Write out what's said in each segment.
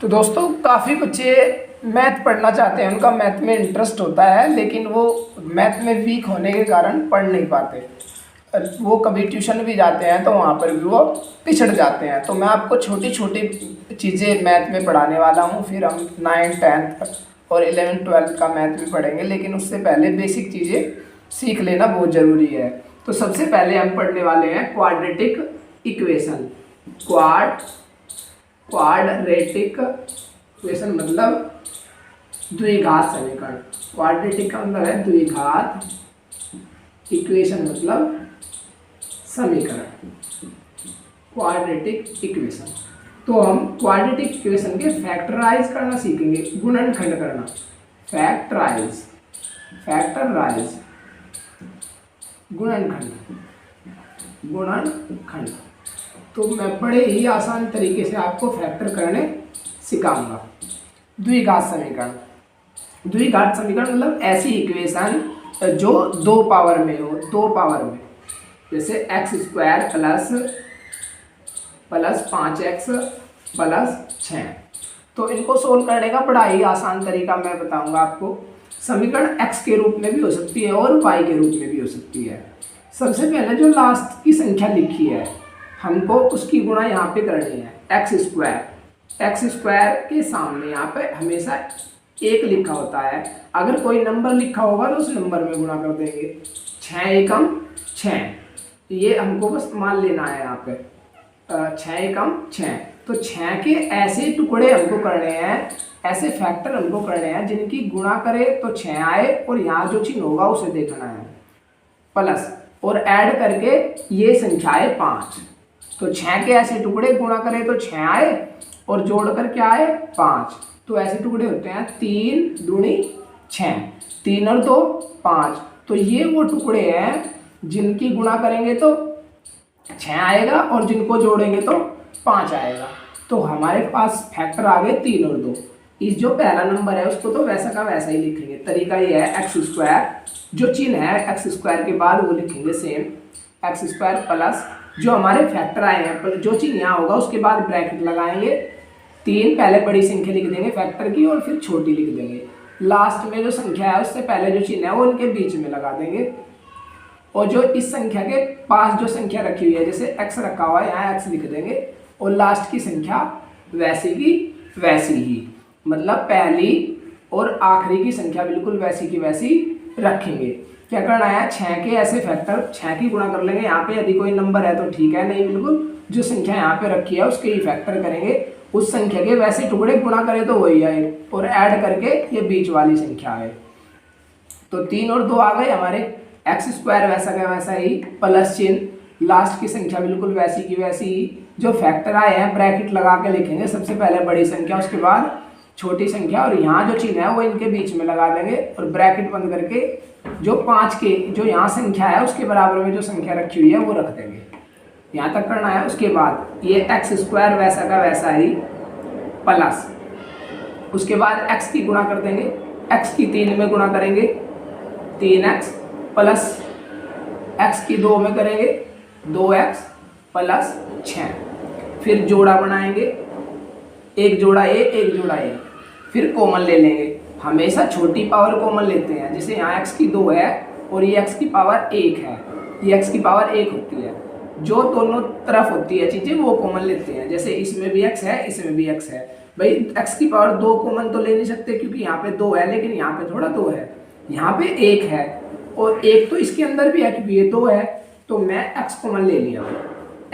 तो दोस्तों काफ़ी बच्चे मैथ पढ़ना चाहते हैं, उनका मैथ में इंटरेस्ट होता है, लेकिन वो मैथ में वीक होने के कारण पढ़ नहीं पाते। वो कभी ट्यूशन भी जाते हैं तो वहाँ पर भी वो पिछड़ जाते हैं। तो मैं आपको छोटी छोटी चीज़ें मैथ में पढ़ाने वाला हूँ। फिर हम 9th 10th और 11th 12th का मैथ भी पढ़ेंगे, लेकिन उससे पहले बेसिक चीज़ें सीख लेना बहुत ज़रूरी है। तो सबसे पहले हम पढ़ने वाले हैं क्वाड्रेटिक इक्वेशन। क्वाड्रेटिक इक्वेशन मतलब द्विघात समीकरण। क्वाड्रेटिक का मतलब है द्विघात, इक्वेशन मतलब समीकरण, क्वाड्रेटिक इक्वेशन। तो हम क्वाड्रेटिक इक्वेशन के फैक्टराइज करना सीखेंगे, गुणनखंड करना। फैक्टराइज गुणनखंड। तो मैं बड़े ही आसान तरीके से आपको फैक्टर करने सिखाऊंगा। द्विघात समीकरण मतलब ऐसी इक्वेशन जो दो पावर में हो, जैसे x² प्लस 5x प्लस 6। तो इनको सोल्व करने का बड़ा ही आसान तरीका मैं बताऊंगा आपको। समीकरण x के रूप में भी हो सकती है और y के रूप में भी हो सकती है। सबसे पहले जो लास्ट की संख्या लिखी है, हमको उसकी गुणा यहाँ पे करनी है। x² के सामने यहाँ पे हमेशा 1 लिखा होता है। अगर कोई नंबर लिखा होगा तो उस नंबर में गुणा कर देंगे। 6 एकम 6, ये हमको बस मान लेना है यहाँ पे। 6 एकम 6। तो 6 के ऐसे टुकड़े हमको करने हैं, ऐसे फैक्टर हमको करने हैं जिनकी गुणा करे तो 6 आए और यहाँ जो चिन्ह होगा उसे देखना है, प्लस और ऐड करके ये संख्या है 5। तो 6 के ऐसे टुकड़े गुणा करें तो 6 आए और जोड़कर क्या आए 5। तो ऐसे टुकड़े होते हैं 3 दूनी 6, 3 और 2 5। तो ये वो टुकड़े हैं जिनकी गुणा करेंगे तो 6 आएगा और जिनको जोड़ेंगे तो 5 आएगा। तो हमारे पास फैक्टर आ गए 3 और 2। इस जो पहला नंबर है उसको तो वैसा का वैसा ही लिखेंगे। तरीका ये है, x², जो चिन्ह है x² के बाद वो लिखेंगे सेम x² प्लस जो हमारे फैक्टर आए हैं, जो चिन्ह यहाँ होगा उसके बाद ब्रैकेट लगाएंगे। 3 पहले बड़ी संख्या लिख देंगे फैक्टर की और फिर छोटी लिख देंगे। लास्ट में जो संख्या है उससे पहले जो चिन्ह है वो इनके बीच में लगा देंगे। और जो इस संख्या के पास जो संख्या रखी हुई है, जैसे x रखा हुआ है यहाँ x लिख देंगे और लास्ट की संख्या वैसी की वैसी ही, मतलब पहली और आखिरी की संख्या बिल्कुल वैसी की वैसी रखेंगे। क्या करना है, 6 के ऐसे फैक्टर 6 की गुणा कर लेंगे। यहाँ पे यदि कोई नंबर है तो ठीक है, नहीं बिल्कुल जो संख्या यहाँ पे रखी है उसके ही फैक्टर करेंगे। उस संख्या के वैसे टुकड़े गुणा करें तो वही आए और ऐड करके ये बीच वाली संख्या आए। तो 3 और 2 आ गए हमारे। x² वैसा का वैसा ही प्लस चिन्ह, लास्ट की संख्या बिल्कुल वैसी की वैसी ही। जो फैक्टर आए हैं ब्रैकेट लगा के लिखेंगे, सबसे पहले बड़ी संख्या उसके बाद छोटी संख्या, और यहाँ जो चिन्ह है वो इनके बीच में लगा देंगे और ब्रैकेट बंद करके जो 5 के जो यहाँ संख्या है उसके बराबर में जो संख्या रखी हुई है वो रख देंगे। यहाँ तक करना है। उसके बाद ये x² वैसा का वैसा ही प्लस, उसके बाद x की गुणा कर देंगे, x की 3 में गुणा करेंगे 3x प्लस x की 2 में करेंगे 2x प्लस 6। फिर जोड़ा बनाएंगे, एक जोड़ा a एक जोड़ा a, फिर कॉमन ले लेंगे। हमेशा छोटी पावर कॉमन लेते हैं। जैसे यहाँ x की 2 है और ये x की पावर 1 है, ये x की पावर 1 होती है। जो दोनों तरफ होती है चीज़ें वो कॉमन लेते हैं। जैसे इसमें भी x है, इसमें भी x है। भाई x की पावर 2 कॉमन तो ले नहीं सकते क्योंकि यहाँ पे 2 है, लेकिन यहाँ पे थोड़ा 2 है, यहाँ पे 1 है और 1 तो इसके अंदर भी है क्योंकि ये 2 है। तो मैं x कॉमन ले लिया।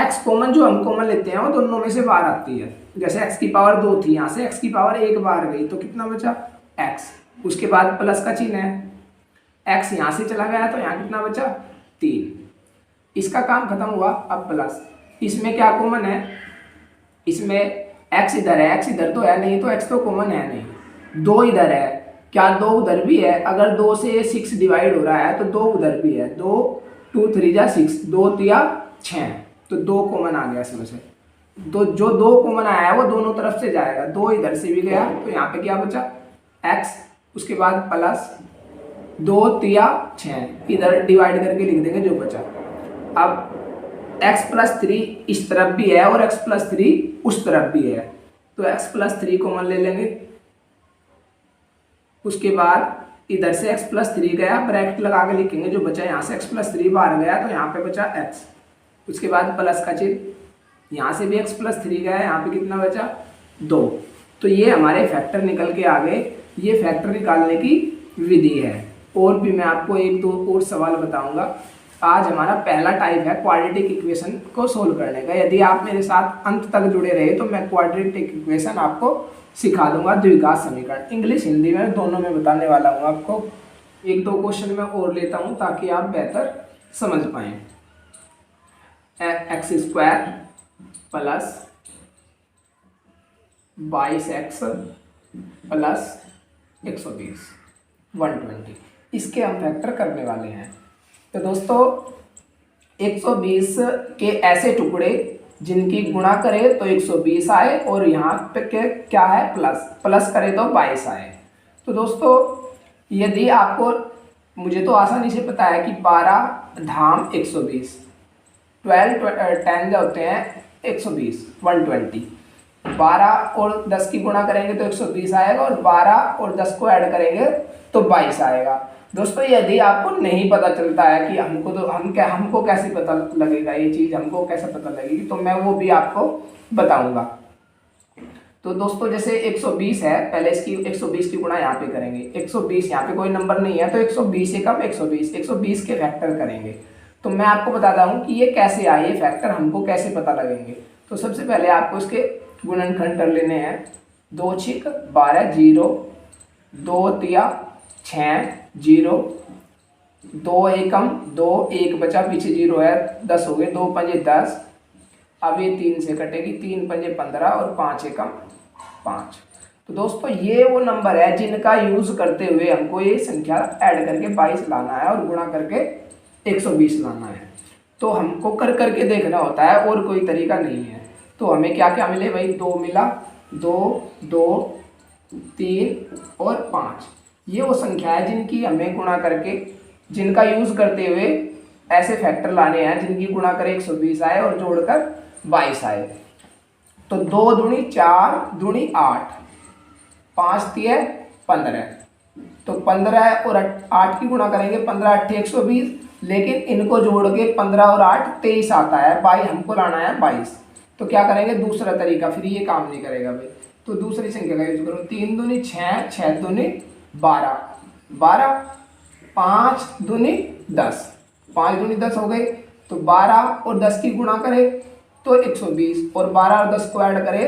x कॉमन जो हम कॉमन लेते हैं वो दोनों में से बाहर आती है। जैसे x की पावर 2 थी, यहाँ से x की पावर 1 बाहर गई तो कितना बचा x। उसके बाद प्लस का चिन्ह है, x यहाँ से चला गया तो यहाँ कितना बचा 3। इसका काम खत्म हुआ। अब प्लस, इसमें क्या कॉमन है, इसमें x इधर है, x इधर तो है नहीं, तो x तो कॉमन है नहीं। 2 इधर है, क्या 2 उधर भी है। अगर 2 से 6 डिवाइड हो रहा है तो 2 उधर भी है। 2 2 3 जा 6, 2 3 6, तो 2 कॉमन आ गया इसमें से। तो जो 2 कॉमन आया है वो दोनों तरफ से जाएगा। 2 इधर से भी गया तो यहाँ पे क्या बचा x। उसके बाद प्लस 2 3 6, इधर डिवाइड करके लिख देंगे जो बचा। अब x + 3 इस तरफ भी है और x + 3 उस तरफ भी है। तो x+3 कॉमन ले लेंगे। उसके बाद इधर से x+3 गया, ब्रैकेट लगा के लिखेंगे, जो बचा यहाँ से x+3 बाहर गया तो यहाँ पे बचा x। उसके बाद प्लस का चिन्ह, यहाँ से भी x+3 गया, यहाँ पे कितना बचा 2। तो ये हमारे फैक्टर निकल के आ गए। ये फैक्टर निकालने की विधि है। और भी मैं आपको एक दो और सवाल बताऊंगा। आज हमारा पहला टाइप है क्वाड्रेटिक इक्वेशन को सोल्व करने का। यदि आप मेरे साथ अंत तक जुड़े रहे तो मैं क्वाड्रेटिक इक्वेशन आपको सिखा दूंगा, द्विघात समीकरण, इंग्लिश हिंदी में दोनों में बताने वाला हूँ आपको। एक दो क्वेश्चन मैं और लेता हूँ ताकि आप बेहतर समझ पाएँ। x² प्लस 22x प्लस 120 120, इसके हम फैक्टर करने वाले हैं। तो दोस्तों 120 के ऐसे टुकड़े जिनकी गुणा करे तो 120 आए, और यहाँ पे क्या है प्लस करे तो 22 आए। तो दोस्तों यदि आपको, मुझे तो आसानी से पता है कि 12 धाम 120, 10 होते हैं 120 120, 12 और 10 की गुणा करेंगे तो 120 आएगा, और 12 और 10 को ऐड करेंगे तो 22 आएगा। दोस्तों यदि आपको नहीं पता चलता है कि हमको कैसे पता लगेगा, ये चीज़ हमको कैसे पता लगेगी, तो मैं वो भी आपको बताऊंगा। तो दोस्तों जैसे 120 है, पहले इसकी 120 की गुणा यहाँ पे करेंगे। 120 यहाँ पे कोई नंबर नहीं है तो 120 से कम 120 के फैक्टर करेंगे। तो मैं आपको बताता हूँ कि ये कैसे आए, ये फैक्टर हमको कैसे पता लगेंगे। तो सबसे पहले आपको इसके गुणनखंड कर लेने हैं। 2 छिक 12 0, 2 तिया 6 0, 2 एकम 2, 1 बचा पीछे 0 है, 10 हो गए, 2 पंजे 10। अब ये 3 से कटेगी, 3 पंजे 15 और 5 एकम 5। तो दोस्तों ये वो नंबर है जिनका यूज करते हुए हमको ये संख्या ऐड करके 22 लाना है और गुणा करके 120 लाना है। तो हमको कर करके देखना होता है, और कोई तरीका नहीं है। तो हमें क्या क्या मिले भाई, 2 मिला, 2 2 3 और 5। ये वो संख्या है जिनकी हमें गुणा करके, जिनका यूज करते हुए ऐसे फैक्टर लाने हैं जिनकी गुणा करे 120 आए और जोड़कर 22 आए। तो 2 दूनी 4 दूनी 8, 5 तिये 15। तो 15 और 8 की गुणा करेंगे, 15 8 120, लेकिन इनको जोड़ के 15 और 8 23 आता है, 22 हमको लाना है 22। तो क्या करेंगे, दूसरा तरीका, फिर ये काम नहीं करेगा भाई। तो दूसरी संख्या का यूज करो। 3 दूनी 6, 6 दूनी 12, 12, 5 दूनी 10, 5 दूनी 10 हो गए। तो 12 और 10 की गुणा करे तो 120, और 12 और 10 को ऐड करे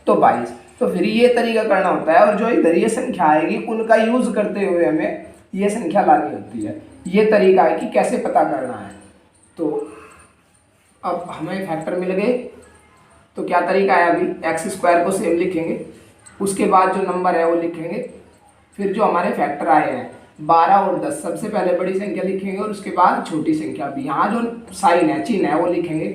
तो 22। तो फिर ये तरीका करना होता है, और जो इधर ये संख्या आएगी उनका यूज करते हुए हमें ये संख्या लानी होती है। ये तरीका है कि कैसे पता करना है। तो अब हमें फैक्टर मिल गए, तो क्या तरीका है, अभी x² को सेम लिखेंगे, उसके बाद जो नंबर है वो लिखेंगे, फिर जो हमारे फैक्टर आए हैं 12 और 10, सबसे पहले बड़ी संख्या लिखेंगे और उसके बाद छोटी संख्या भी। यहाँ जो साइन है, चिन्ह है, वो लिखेंगे।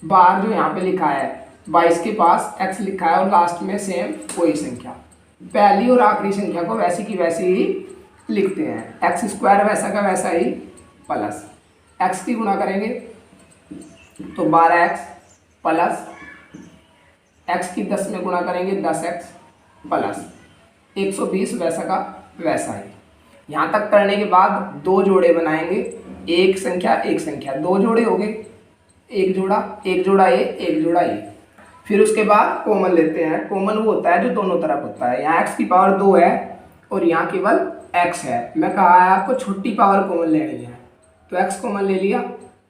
बाहर जो यहाँ पे लिखा है 22 के पास x लिखा है, और लास्ट में सेम कोई संख्या, पहली और आखिरी संख्या को वैसी की वैसी ही लिखते हैं। x² वैसा का वैसा ही प्लस x की गुणा करेंगे तो 12x प्लस x की 10 में गुणा करेंगे 10x प्लस 120 वैसा का वैसा ही। यहाँ तक करने के बाद 2 जोड़े बनाएंगे, एक संख्या 2 जोड़े हो गए, एक जोड़ा ए, एक जोड़ा ए। फिर उसके बाद कॉमन लेते हैं। कॉमन वो होता है जो दोनों तरफ होता है। यहाँ x की पावर 2 है और यहाँ केवल x है। मैं कहा है आपको छोटी पावर कॉमन लेनी है, तो x कॉमन ले लिया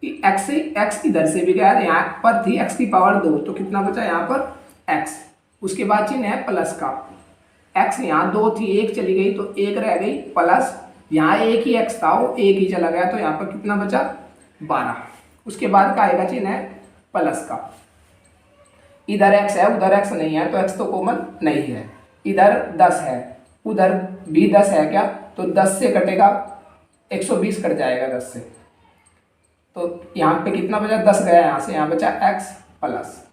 कि x इधर से भी गया, यहाँ पर थी x की पावर 2, तो कितना बचा यहाँ पर x। उसके बाद चिन्ह है प्लस का, x यहाँ 2 थी, 1 चली गई तो 1 रह गई, प्लस यहाँ एक ही x था वो 1 ही चला गया, तो यहाँ पर कितना बचा 12। उसके बाद का आएगा चिन्ह है प्लस का। इधर x है उधर x नहीं है, तो x तो कॉमन नहीं है। इधर 10 है उधर भी 10 है क्या, तो 10 से कटेगा 120 कट जाएगा 10 से, तो यहाँ पे कितना बचा 10 गया यहाँ से, यहाँ बचा x प्लस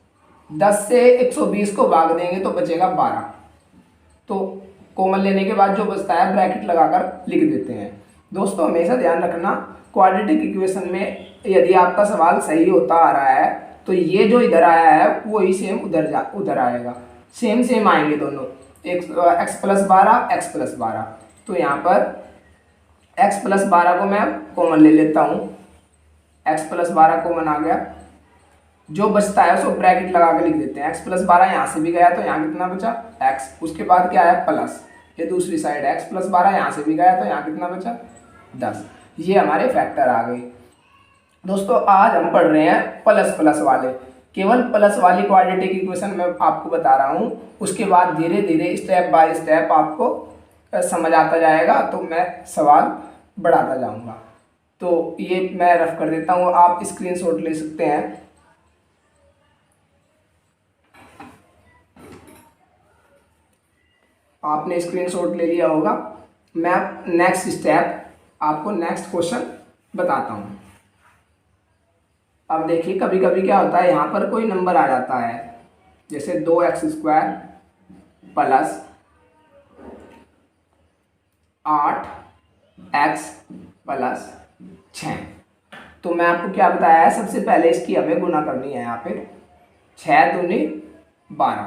10 से 120 को भाग देंगे तो बचेगा 12। तो कॉमन लेने के बाद जो बचता है ब्रैकेट लगाकर लिख देते हैं। दोस्तों हमेशा ध्यान रखना, क्वाड्रेटिक इक्वेशन में यदि आपका सवाल सही होता आ रहा है तो ये जो इधर आया है वही सेम उधर आएगा। सेम सेम आएंगे दोनों, एक्स प्लस 12 एक्स प्लस 12। तो यहाँ पर एक्स प्लस 12 को मैं कॉमन ले लेता हूँ, एक्स प्लस 12 कॉमन आ गया, जो बचता है उसको ब्रैकेट लगा के लिख देते हैं। एक्स प्लस 12 यहाँ से भी गया तो यहाँ कितना बचा एक्स, उसके बाद क्या है प्लस, ये दूसरी साइड एक्स प्लस 12 यहाँ से भी गया तो यहाँ कितना बचा 10। ये हमारे फैक्टर आ गए। दोस्तों आज हम पढ़ रहे हैं प्लस प्लस वाले, केवल प्लस वाली क्वाड्रेटिक इक्वेशन मैं आपको बता रहा हूँ, उसके बाद धीरे धीरे स्टेप बाय स्टेप आपको समझ आता जाएगा, तो मैं सवाल बढ़ाता जाऊँगा। तो ये मैं रफ कर देता हूँ, आप स्क्रीनशॉट ले सकते हैं। आपने स्क्रीनशॉट ले लिया होगा। मैं नेक्स्ट स्टेप आपको नेक्स्ट क्वेश्चन बताता हूँ। अब देखिए कभी कभी क्या होता है, यहाँ पर कोई नंबर आ जाता है, जैसे 2x² प्लस 8x प्लस 6। तो मैं आपको क्या बताया है, सबसे पहले इसकी हमें गुना करनी है। यहाँ पे 6 दूनी 12,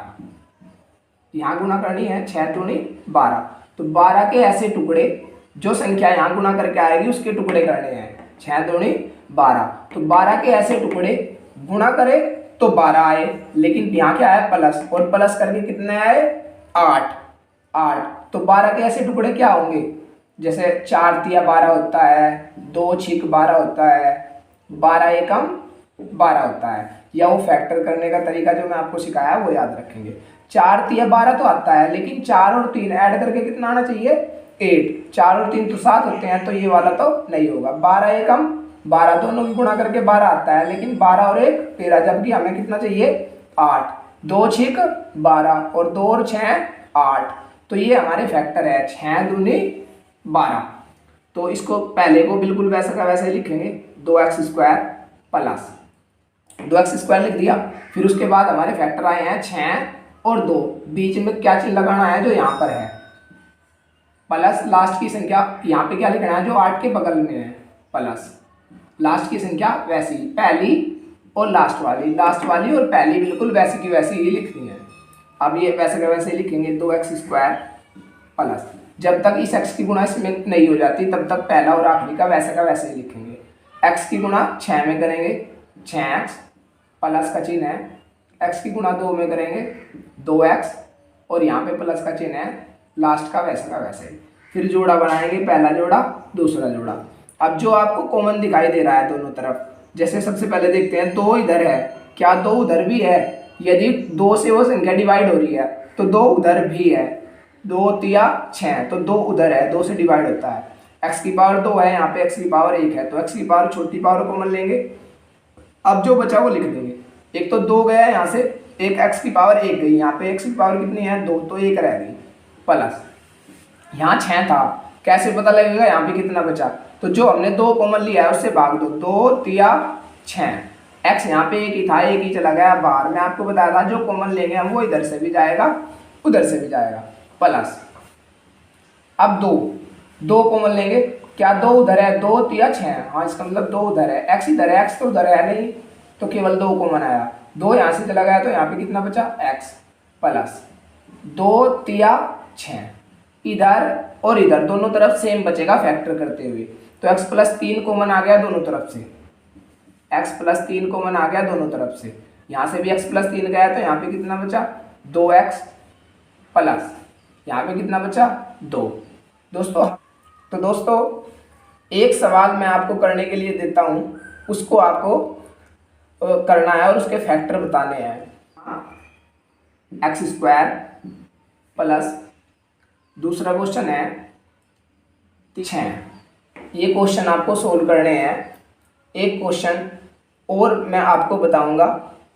यहाँ गुना करनी है 6 दूनी 12। तो 12 के ऐसे टुकड़े, जो संख्या यहाँ गुना करके आएगी उसके टुकड़े करने हैं। 6 दूनी 12, तो 12 के ऐसे टुकड़े गुणा करे तो 12 आए, लेकिन यहाँ क्या है प्लस, और प्लस करके कितने आए 8। तो 12 के ऐसे टुकड़े क्या होंगे, जैसे 4 तिया 12 होता है, 2 छिक 12 होता है, 12 एकम 12 होता है। या वो फैक्टर करने का तरीका जो मैं आपको सिखाया है वो याद रखेंगे। 4 तिया 12 तो आता है, लेकिन 4 और 3 ऐड करके कितना आना चाहिए 8। 4 और 3 तो 7 होते हैं, तो ये वाला तो नहीं होगा। 12 एकम 12 दोनों की गुणा करके 12 आता है, लेकिन 12 और 1 13, जबकि हमें कितना चाहिए 8। 2 छिक 12 और 2 और 6 8। तो ये हमारे फैक्टर है 6 दूनी 12। तो इसको पहले को बिल्कुल वैसा का वैसे ही लिखेंगे, 2x² प्लस 2x² लिख दिया। फिर उसके बाद हमारे फैक्टर आए हैं 6 और 2, बीच में क्या चीज लगाना है जो यहाँ पर है प्लस, लास्ट की संख्या यहाँ पे क्या लिखना है जो 8 के बगल में है प्लस, लास्ट की संख्या वैसी पहली और लास्ट वाली और पहली बिल्कुल वैसी की वैसी ही लिखनी है। अब ये वैसे का वैसे ही लिखेंगे 2x² प्लस, जब तक इस x की गुणा इसमें नहीं हो जाती तब तक पहला और आखिरी का वैसे ही लिखेंगे। x की गुणा 6 में करेंगे 6x, प्लस का चिन्ह है, x की गुणा 2 में करेंगे 2x, और यहाँ पे प्लस का चिन्ह है, लास्ट का वैसे ही। फिर जोड़ा बनाएंगे, पहला जोड़ा दूसरा जोड़ा। अब जो आपको कॉमन दिखाई दे रहा है दोनों तरफ, जैसे सबसे पहले देखते हैं 2 इधर है, क्या 2 उधर भी है? यदि 2 से वो संख्या डिवाइड हो रही है तो 2 उधर भी है, 2 तिया 6, तो 2 उधर है, 2 से डिवाइड होता है। x की पावर 2 है, यहाँ पे x की पावर 1 है, तो x की पावर छोटी पावर कॉमन लेंगे। अब जो बचा वो लिख देंगे, एक तो 2 गया है यहाँ से, एक x की पावर 1 गई, यहाँ पे x की पावर कितनी है 2, तो 1 रह गई प्लस, यहाँ 6 था, कैसे पता लगेगा यहाँ पे कितना बचा? तो जो हमने 2 कॉमन लिया है उससे भाग दो, 2 तिया 6, x यहाँ पे 1 ही था, 1 ही चला गया बाहर। मैं आपको बताया था जो कॉमन लेंगे हम वो इधर से भी जाएगा उधर से भी जाएगा प्लस। अब 2 कॉमन लेंगे, क्या 2 उधर है, 2 तिया 6, हाँ इसका मतलब 2 उधर है, x इधर है, x तो उधर है नहीं, तो केवल 2 कॉमन आया, 2 यहाँ से चला गया तो यहाँ पे कितना बचा x प्लस 2 तिया 6, इधर और इधर दोनों तरफ सेम बचेगा फैक्टर करते हुए, तो x प्लस 3 कॉमन आ गया दोनों तरफ से, x प्लस 3 कॉमन आ गया दोनों तरफ से, यहाँ से भी x प्लस 3 गया तो यहाँ पे कितना बचा 2x प्लस, यहाँ पे कितना बचा 2। दोस्तों एक सवाल मैं आपको करने के लिए देता हूँ, उसको आपको करना है और उसके फैक्टर बताने हैं। x² प्लस, दूसरा क्वेश्चन है 6, ये क्वेश्चन आपको सोल्व करने हैं। एक क्वेश्चन और मैं आपको बताऊंगा,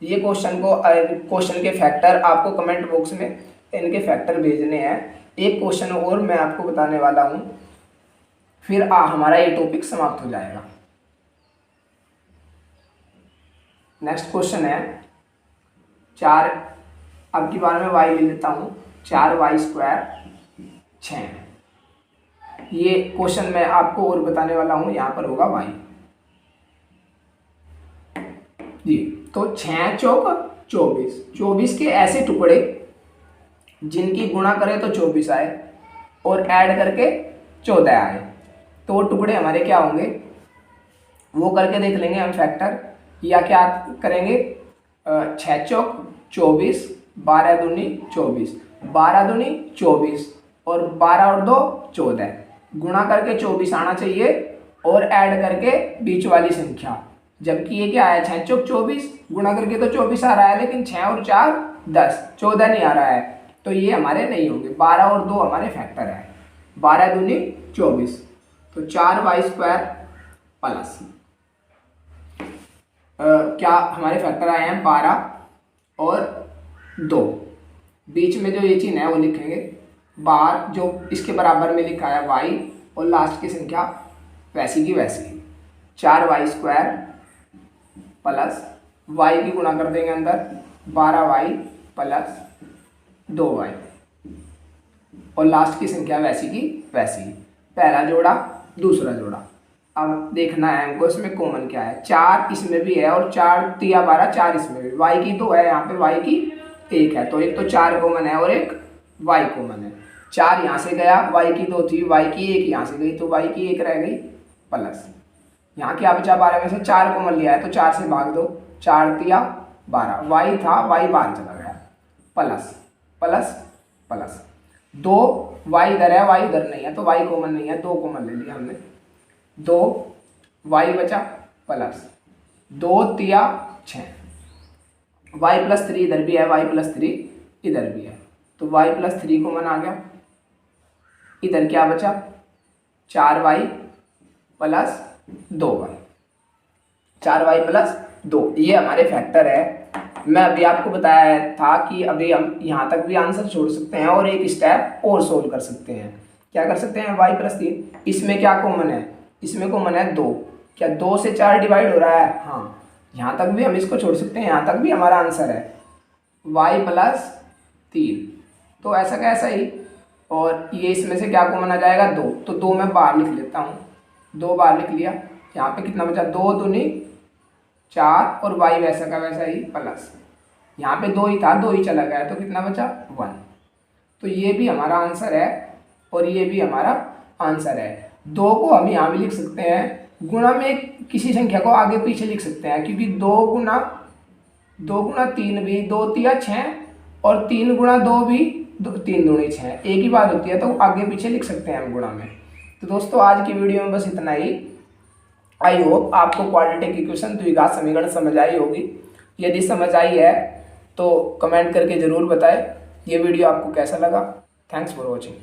ये क्वेश्चन के फैक्टर आपको कमेंट बॉक्स में इनके फैक्टर भेजने हैं। एक क्वेश्चन और मैं आपको बताने वाला हूँ, फिर हमारा ये टॉपिक समाप्त हो जाएगा। नेक्स्ट क्वेश्चन है 4, अब की बार मैं y ले लेता हूँ, 4y² 6, ये क्वेश्चन मैं आपको और बताने वाला हूँ, यहाँ पर होगा y जी। तो 6 चौक 24, 24 के ऐसे टुकड़े जिनकी गुणा करें तो 24 आए और ऐड करके 14 आए, तो वो टुकड़े हमारे क्या होंगे वो करके देख लेंगे हम फैक्टर। या क्या करेंगे, 6 चौक 24, 12 दूनी 24, 12 दूनी 24 और 12 और 2 14, गुणा करके 24 आना चाहिए और ऐड करके बीच वाली संख्या। जबकि ये क्या है 6 चौक 24, गुणा करके तो 24 आ रहा है लेकिन 6 और 4 10, 14 नहीं आ रहा है, तो ये हमारे नहीं होंगे। 12 और 2 हमारे फैक्टर है, 12 दूनी 24, तो 4y² प्लस क्या हमारे फैक्टर आए हैं 12 और 2। बीच में जो ये चिन्ह है वो लिखेंगे बार, जो इसके बराबर में लिखा है y और लास्ट की संख्या वैसी की वैसी। 4y² प्लस y की गुणा कर देंगे अंदर 12y प्लस 2y और लास्ट की संख्या वैसी की वैसी। पहला जोड़ा दूसरा जोड़ा। अब देखना है हमको इसमें कॉमन क्या है, 4 इसमें भी है और 4 तिया 12, 4 इसमें भी, y की 2 है यहाँ पे, y की 1 है, तो एक तो 4 कॉमन है और एक y कॉमन है। 4 यहाँ से गया, y की 2 थी, y की 1 यहाँ से गई, तो y की 1 रह गई प्लस यहाँ क्या बचा 12 में से 4 कॉमन लिया है तो 4 से भाग दो, 4 तिया 12, y था y बाहर चला गया प्लस प्लस प्लस 2, y इधर है y इधर नहीं है तो y कॉमन नहीं है, 2 कॉमन ले लिया हमने, 2 y बचा प्लस 2 तिया 6, y प्लस 3 इधर भी है, y प्लस 3 इधर भी है, तो y प्लस 3 कॉमन आ गया। इधर क्या बचा 4y plus 2y, 4y plus 2, ये हमारे फैक्टर है। मैं अभी आपको बताया था कि अभी हम यहाँ तक भी आंसर छोड़ सकते हैं और एक स्टेप और सोल्व कर सकते हैं। क्या कर सकते हैं, y प्लस 3, इसमें क्या कॉमन है, इसमें कॉमन है 2, क्या 2 से 4 डिवाइड हो रहा है, हाँ, यहाँ तक भी हम इसको छोड़ सकते हैं, यहाँ तक भी हमारा आंसर है y प्लस 3, तो ऐसा का ऐसा ही। और ये इसमें से क्या कॉमन आ जाएगा 2, तो 2 मैं बाहर लिख लेता हूँ, 2 बाहर लिख लिया, यहाँ पे कितना बचा 2 दूनी 4 और y वैसा का वैसा ही प्लस, यहाँ पे 2 ही था 2 ही चला गया तो कितना बचा 1, तो ये भी हमारा आंसर है और ये भी हमारा आंसर है। 2 को हम यहाँ भी लिख सकते हैं, गुणा में किसी संख्या को आगे पीछे लिख सकते हैं, क्योंकि 2 गुणा 3 भी 2 तिया 6 और 3 गुणा 2 भी 3 दूनी 6, एक ही बात होती है, तो आगे पीछे लिख सकते हैं हम गुणा में। तो दोस्तों आज की वीडियो में बस इतना ही। आई होप आपको क्वाड्रेटिक इक्वेशन द्विघात समीकरण समझ आई होगी। यदि समझ आई है तो कमेंट करके ज़रूर बताएं ये वीडियो आपको कैसा लगा। Thanks for watching.